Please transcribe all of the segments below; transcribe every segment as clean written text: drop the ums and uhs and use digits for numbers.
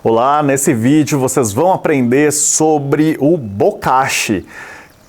Olá, nesse vídeo vocês vão aprender sobre o bokashi.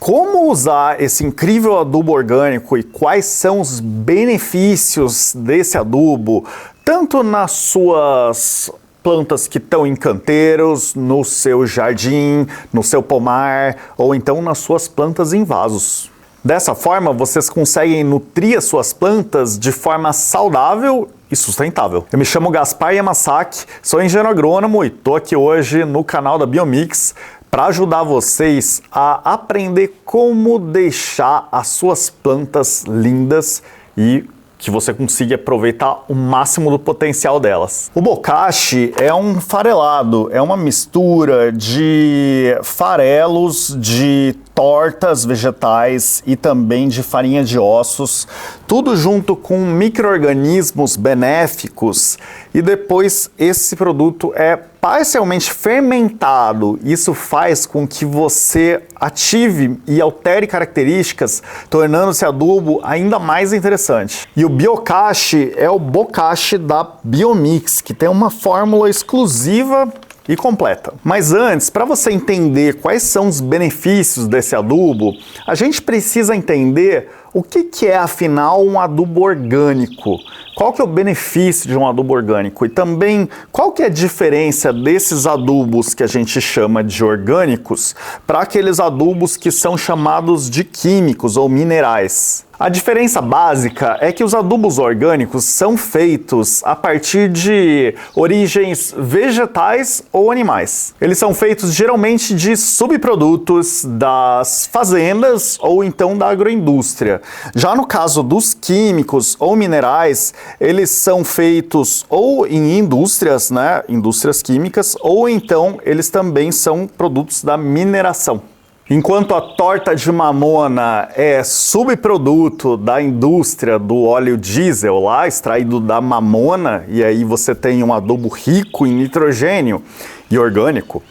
Como usar esse incrível adubo orgânico e quais são os benefícios desse adubo, tanto nas suas plantas que estão em canteiros, no seu jardim, no seu pomar ou então nas suas plantas em vasos. Dessa forma, vocês conseguem nutrir as suas plantas de forma saudável e sustentável. Eu me chamo Gaspar Yamasaki, sou engenheiro agrônomo e estou aqui hoje no canal da Biomix para ajudar vocês a aprender como deixar as suas plantas lindas e que você consiga aproveitar o máximo do potencial delas. O bokashi é um farelado, é uma mistura de farelos, de tortas vegetais e também de farinha de ossos, tudo junto com micro-organismos benéficos, e depois esse produto é parcialmente fermentado. Isso faz com que você ative e altere características, tornando esse adubo ainda mais interessante. E o Biokashi é o bokashi da Biomix, que tem uma fórmula exclusiva e completa. Mas antes, para você entender quais são os benefícios desse adubo, a gente precisa entender o que é afinal um adubo orgânico. Qual que é o benefício de um adubo orgânico? E também, qual que é a diferença desses adubos que a gente chama de orgânicos para aqueles adubos que são chamados de químicos ou minerais? A diferença básica é que os adubos orgânicos são feitos a partir de origens vegetais ou animais. Eles são feitos geralmente de subprodutos das fazendas ou então da agroindústria. Já no caso dos químicos ou minerais, eles são feitos ou em indústrias, indústrias químicas, ou então eles também são produtos da mineração. Enquanto a torta de mamona é subproduto da indústria do óleo diesel lá, extraído da mamona, e aí você tem um adubo rico em nitrogênio e orgânico,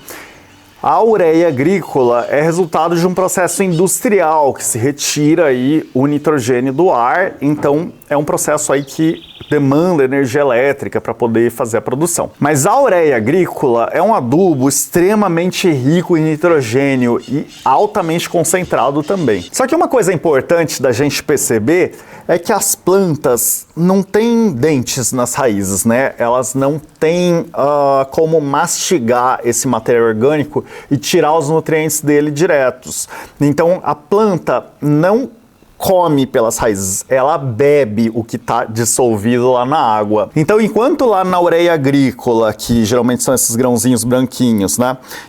a ureia agrícola é resultado de um processo industrial que se retira aí o nitrogênio do ar, então é um processo aí que demanda energia elétrica para poder fazer a produção. Mas a ureia agrícola é um adubo extremamente rico em nitrogênio e altamente concentrado também. Só que uma coisa importante da gente perceber é que as plantas não têm dentes nas raízes, Elas não têm como mastigar esse material orgânico e tirar os nutrientes dele diretos. Então a planta não come pelas raízes, ela bebe o que está dissolvido lá na água. Então, enquanto lá na ureia agrícola, que geralmente são esses grãozinhos branquinhos,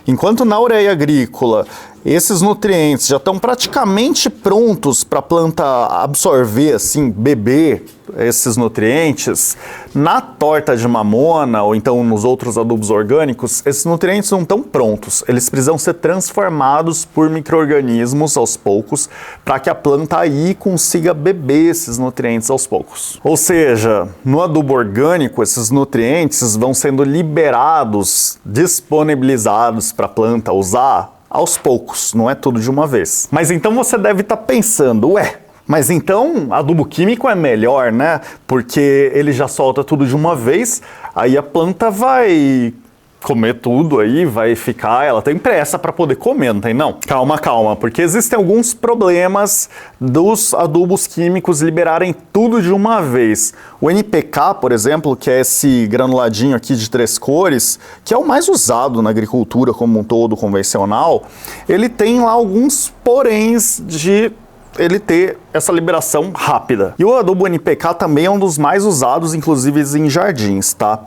enquanto na ureia agrícola esses nutrientes já estão praticamente prontos para a planta absorver, assim, beber esses nutrientes, na torta de mamona ou então nos outros adubos orgânicos, esses nutrientes não estão prontos. Eles precisam ser transformados por micro-organismos aos poucos para que a planta aí consiga beber esses nutrientes aos poucos. Ou seja, no adubo orgânico, esses nutrientes vão sendo liberados, disponibilizados para a planta usar aos poucos, não é tudo de uma vez. Mas então você deve estar pensando, mas então adubo químico é melhor, Porque ele já solta tudo de uma vez, aí a planta vai comer tudo aí, ela tem pressa para poder comer, não tem não? Calma, porque existem alguns problemas dos adubos químicos liberarem tudo de uma vez. O NPK, por exemplo, que é esse granuladinho aqui de 3 cores, que é o mais usado na agricultura como um todo convencional, ele tem lá alguns poréns de ele ter essa liberação rápida. E o adubo NPK também é um dos mais usados, inclusive em jardins, tá?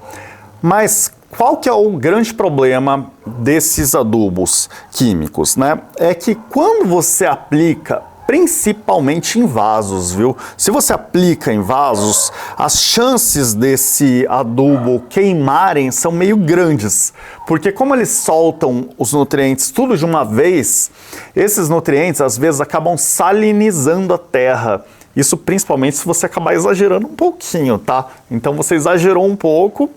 Mas qual que é o grande problema desses adubos químicos, É que quando você aplica, principalmente em vasos, viu? Se você aplica em vasos, as chances desse adubo queimarem são meio grandes, porque como eles soltam os nutrientes tudo de uma vez, esses nutrientes às vezes acabam salinizando a terra. Isso principalmente se você acabar exagerando um pouquinho, tá? Então você exagerou um pouco,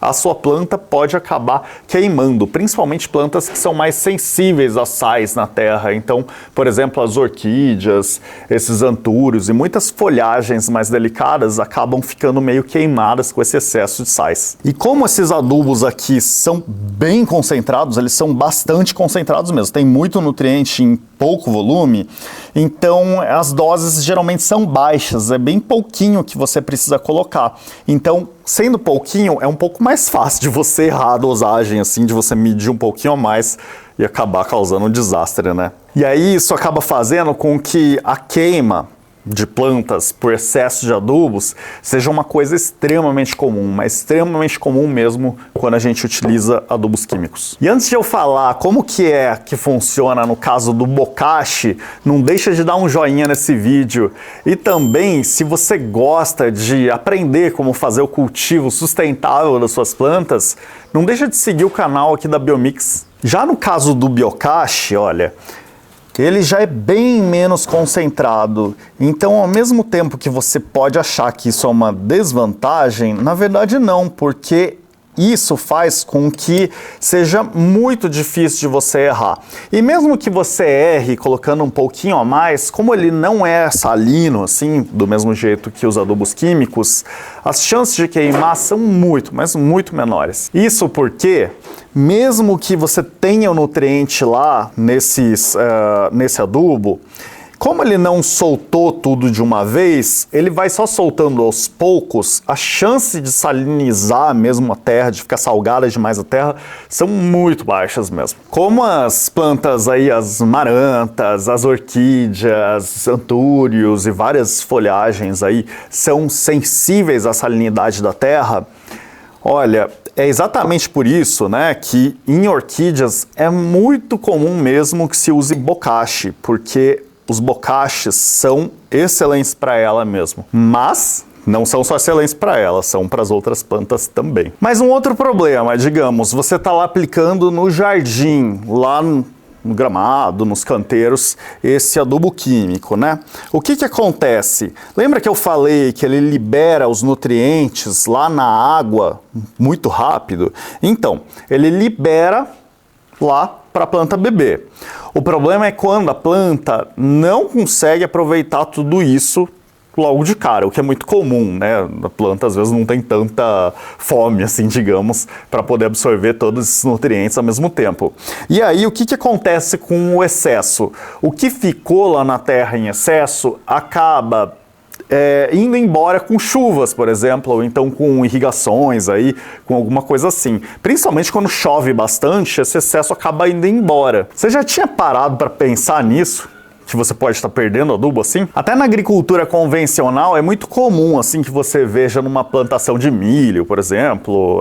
a sua planta pode acabar queimando, principalmente plantas que são mais sensíveis a sais na terra. Então, por exemplo, as orquídeas, esses antúrios e muitas folhagens mais delicadas acabam ficando meio queimadas com esse excesso de sais. E como esses adubos aqui são bem concentrados, eles são bastante concentrados mesmo, tem muito nutriente em pouco volume, então as doses geralmente são baixas, é bem pouquinho que você precisa colocar. Então, sendo pouquinho, é um pouco mais fácil de você errar a dosagem, assim, de você medir um pouquinho a mais e acabar causando um desastre, né? E aí isso acaba fazendo com que a queima de plantas por excesso de adubos seja uma coisa extremamente comum, mas extremamente comum mesmo quando a gente utiliza adubos químicos. E antes de eu falar como que funciona no caso do bokashi, não deixa de dar um joinha nesse vídeo. E também, se você gosta de aprender como fazer o cultivo sustentável das suas plantas, não deixa de seguir o canal aqui da Biomix. Já no caso do bokashi, olha, ele já é bem menos concentrado, então ao mesmo tempo que você pode achar que isso é uma desvantagem, na verdade não, porque isso faz com que seja muito difícil de você errar. E mesmo que você erre colocando um pouquinho a mais, como ele não é salino, assim, do mesmo jeito que os adubos químicos, as chances de queimar são muito, mas muito menores. Isso porque, mesmo que você tenha o nutriente lá nesse adubo, como ele não soltou tudo de uma vez, ele vai só soltando aos poucos, a chance de salinizar mesmo a terra, de ficar salgada demais a terra, são muito baixas mesmo. Como as plantas aí, as marantas, as orquídeas, antúrios e várias folhagens aí, são sensíveis à salinidade da terra, olha, é exatamente por isso, né, que em orquídeas é muito comum mesmo que se use bokashi, porque os bokashis são excelentes para ela mesmo, mas não são só excelentes para ela, são para as outras plantas também. Mas um outro problema, digamos, você está lá aplicando no jardim, lá no gramado, nos canteiros, esse adubo químico, né? O que acontece? Lembra que eu falei que ele libera os nutrientes lá na água muito rápido? Então, ele libera lá para a planta beber. O problema é quando a planta não consegue aproveitar tudo isso logo de cara, o que é muito comum, né? A planta às vezes não tem tanta fome, assim, digamos, para poder absorver todos esses nutrientes ao mesmo tempo. E aí, o que acontece com o excesso? O que ficou lá na terra em excesso acaba indo embora com chuvas, por exemplo, ou então com irrigações aí, com alguma coisa assim. Principalmente quando chove bastante, esse excesso acaba indo embora. Você já tinha parado para pensar nisso? Que você pode estar perdendo adubo assim? Até na agricultura convencional é muito comum assim que você veja numa plantação de milho, por exemplo,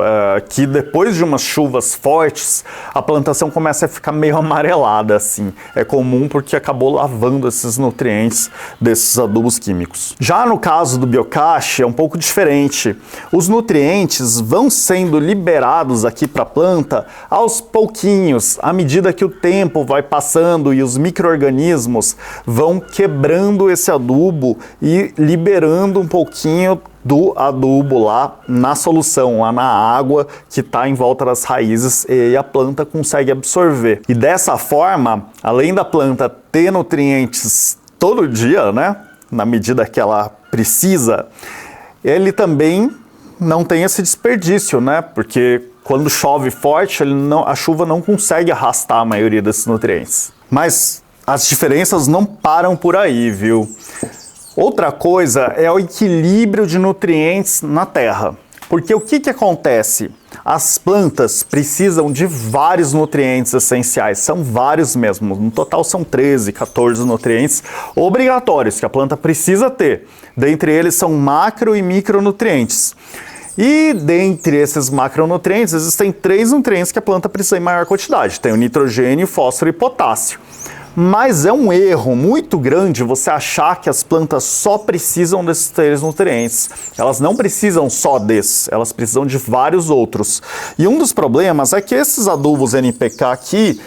que depois de umas chuvas fortes, a plantação começa a ficar meio amarelada assim. É comum porque acabou lavando esses nutrientes desses adubos químicos. Já no caso do bokashi é um pouco diferente. Os nutrientes vão sendo liberados aqui para a planta aos pouquinhos, à medida que o tempo vai passando e os micro-organismos vão quebrando esse adubo e liberando um pouquinho do adubo lá na solução, lá na água que está em volta das raízes e a planta consegue absorver. E dessa forma, além da planta ter nutrientes todo dia, né, na medida que ela precisa, ele também não tem esse desperdício, né, porque quando chove forte, a chuva não consegue arrastar a maioria desses nutrientes. Mas as diferenças não param por aí, viu? Outra coisa é o equilíbrio de nutrientes na terra. Porque o que acontece? As plantas precisam de vários nutrientes essenciais, são vários mesmo. No total são 13, 14 nutrientes obrigatórios que a planta precisa ter. Dentre eles são macro e micronutrientes. E dentre esses macronutrientes existem 3 nutrientes que a planta precisa em maior quantidade. Tem o nitrogênio, fósforo e potássio. Mas é um erro muito grande você achar que as plantas só precisam desses 3 nutrientes. Elas não precisam só desses, elas precisam de vários outros. E um dos problemas é que esses adubos NPK aqui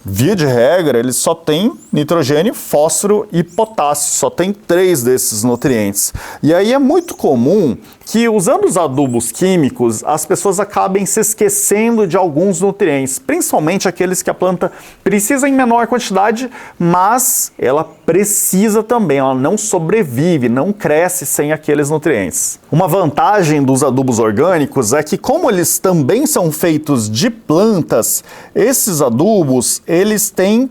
via de regra, ele só tem nitrogênio, fósforo e potássio, só tem 3 desses nutrientes. E aí é muito comum que, usando os adubos químicos, as pessoas acabem se esquecendo de alguns nutrientes, principalmente aqueles que a planta precisa em menor quantidade, mas ela precisa também, ela não sobrevive, não cresce sem aqueles nutrientes. Uma vantagem dos adubos orgânicos é que, como eles também são feitos de plantas, esses adubos, eles têm,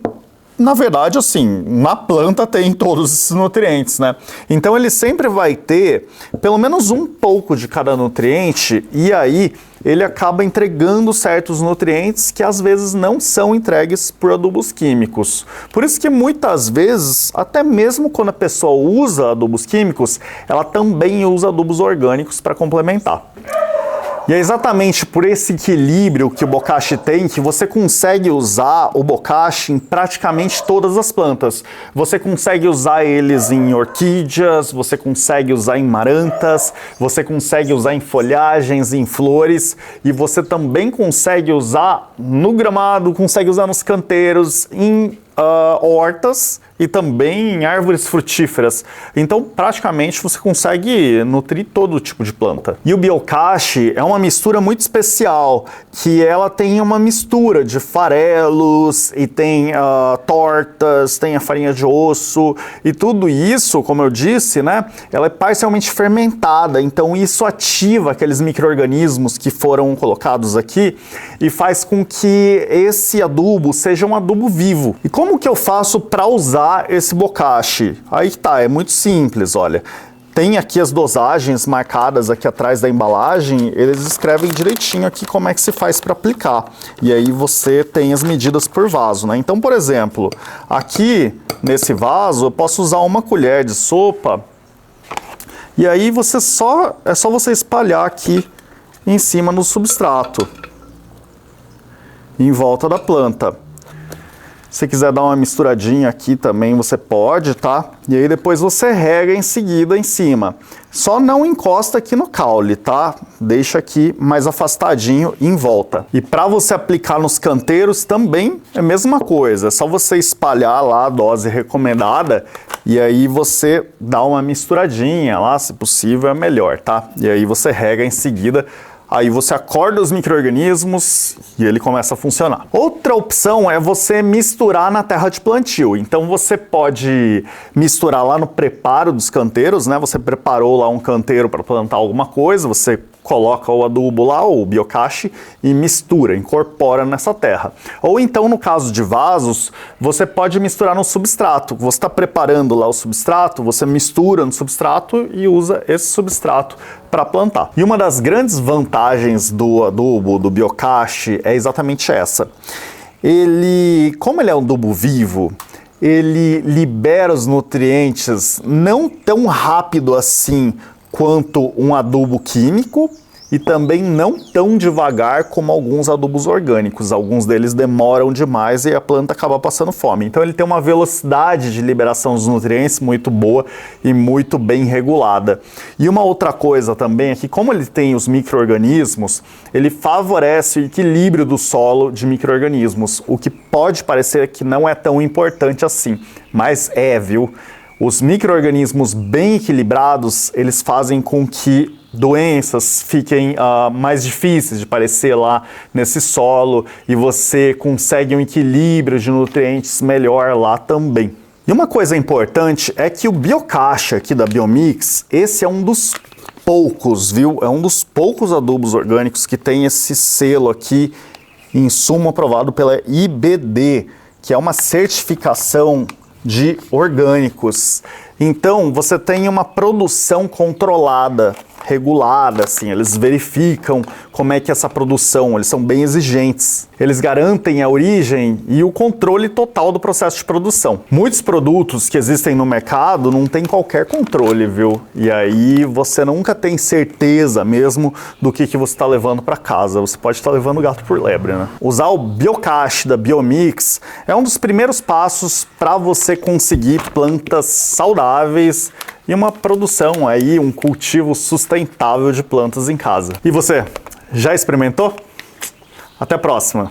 na verdade, assim, na planta tem todos esses nutrientes, né? Então ele sempre vai ter pelo menos um pouco de cada nutriente, e aí ele acaba entregando certos nutrientes que às vezes não são entregues por adubos químicos. Por isso que muitas vezes, até mesmo quando a pessoa usa adubos químicos, ela também usa adubos orgânicos para complementar. E é exatamente por esse equilíbrio que o bokashi tem que você consegue usar o bokashi em praticamente todas as plantas. Você consegue usar eles em orquídeas, você consegue usar em marantas, você consegue usar em folhagens, em flores, e você também consegue usar no gramado, consegue usar nos canteiros, em hortas e também em árvores frutíferas. Então, praticamente, você consegue nutrir todo tipo de planta. E o Biokashi é uma mistura muito especial, que ela tem uma mistura de farelos e tem tortas, tem a farinha de osso, e tudo isso, como eu disse, né, ela é parcialmente fermentada, então isso ativa aqueles micro-organismos que foram colocados aqui e faz com que esse adubo seja um adubo vivo. E como que eu faço para usar esse bokashi? Aí tá, é muito simples, olha. Tem aqui as dosagens marcadas aqui atrás da embalagem, eles escrevem direitinho aqui como é que se faz para aplicar. E aí você tem as medidas por vaso, né? Então, por exemplo, aqui nesse vaso eu posso usar 1 colher de sopa, e aí é só você espalhar aqui em cima no substrato, em volta da planta. Se quiser dar uma misturadinha aqui também, você pode, tá? E aí depois você rega em seguida em cima. Só não encosta aqui no caule, tá? Deixa aqui mais afastadinho em volta. E para você aplicar nos canteiros também é a mesma coisa. É só você espalhar lá a dose recomendada e aí você dá uma misturadinha lá, se possível é melhor, tá? E aí você rega em seguida. Aí você acorda os micro-organismos e ele começa a funcionar. Outra opção é você misturar na terra de plantio. Então você pode misturar lá no preparo dos canteiros, né? Você preparou lá um canteiro para plantar alguma coisa, você coloca o adubo lá, o Biokashi, e mistura, incorpora nessa terra. Ou então, no caso de vasos, você pode misturar no substrato. Você está preparando lá o substrato, você mistura no substrato e usa esse substrato para plantar. E uma das grandes vantagens do adubo, do Biokashi, é exatamente essa. Como ele é um adubo vivo, ele libera os nutrientes não tão rápido assim quanto um adubo químico e também não tão devagar como alguns adubos orgânicos. Alguns deles demoram demais e a planta acaba passando fome. Então ele tem uma velocidade de liberação dos nutrientes muito boa e muito bem regulada. E uma outra coisa também é que, como ele tem os micro-organismos, ele favorece o equilíbrio do solo de micro-organismos, o que pode parecer que não é tão importante assim, mas viu? Os micro-organismos bem equilibrados, eles fazem com que doenças fiquem mais difíceis de aparecer lá nesse solo e você consegue um equilíbrio de nutrientes melhor lá também. E uma coisa importante é que o Biokashi aqui da Biomix, esse é um dos poucos, viu? É um dos poucos adubos orgânicos que tem esse selo aqui, insumo aprovado pela IBD, que é uma certificação de orgânicos. Então, você tem uma produção controlada, regulada, assim, eles verificam como é que é essa produção, eles são bem exigentes. Eles garantem a origem e o controle total do processo de produção. Muitos produtos que existem no mercado não tem qualquer controle, viu? E aí você nunca tem certeza mesmo do que você está levando para casa. Você pode estar levando o gato por lebre, né? Usar o Biokashi da Biomix é um dos primeiros passos para você conseguir plantas saudáveis e uma produção aí, um cultivo sustentável de plantas em casa. E você, já experimentou? Até a próxima!